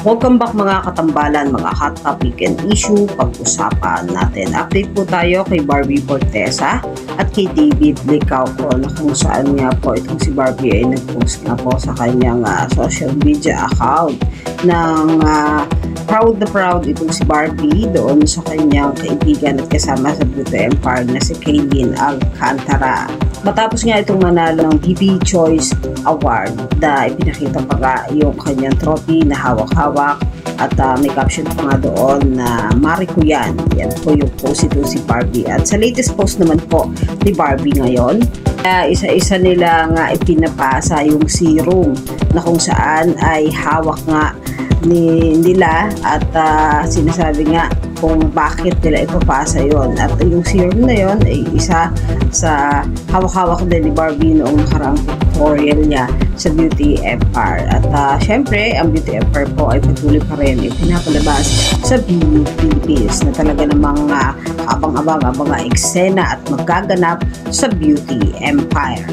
Welcome back mga katambalan, mga hot topic and issue pag-usapan natin. Update po tayo kay Barbie Fortesa at kay David Licauco na kung saan nga po itong si Barbie ay nag-post nga po sa kanyang social media account ng proud na proud itong si Barbie doon sa kanyang kaibigan at kasama sa Beauty Empire na si Kaylin Alcantara. Matapos nga itong manalo ng TV Choice Award na ipinakita pa nga yung kanyang trophy na hawak-hawak at may caption pa nga doon na Mariko yan. Yan po yung post ito si Barbie. At sa latest post naman po ni Barbie ngayon, isa-isa nila nga ipinapasa yung serum na kung saan ay hawak nga nila at sinasabi nga kung bakit nila ipapasa yon. At yung serum na yon ay isa sa hawak-hawak din ni Barbie noong nakaraang tutorial niya sa Beauty Empire. At syempre, ang Beauty Empire po ay patuloy pa rin pinapalabas sa BU Philippines na talaga namang abang-abang eksena at magaganap sa Beauty Empire.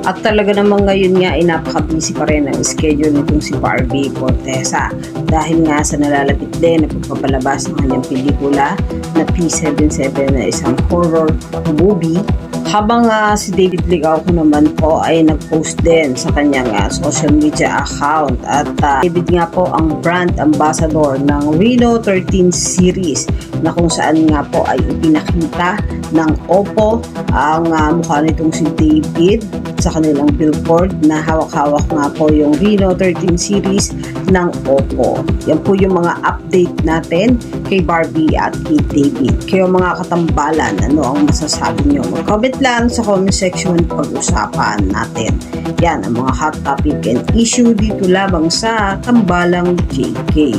At talaga namang ngayon nga ay napaka-busy pa rin ang schedule nitong si Barbie Fortesa dahil nga sa nalalapit din na pagpapalabas ng kanyang pelikula na P77 na isang horror movie. Habang si David Licauco naman po ay nag-post din sa kanyang social media account at David nga po ang brand ambassador ng Reno 13 series na kung saan nga po ay ipinakita ng Oppo ang mukha nitong si David sa kanilang billboard na hawak-hawak nga po yung Reno 13 series ng Oppo. Yan po yung mga update natin kay Barbie at kay David. Kayo mga katambalan, ano ang masasabi nyo? Mag-comment lang sa comment section pag-usapan natin. Yan ang mga hot topic and issue dito lamang sa Tambalang JK.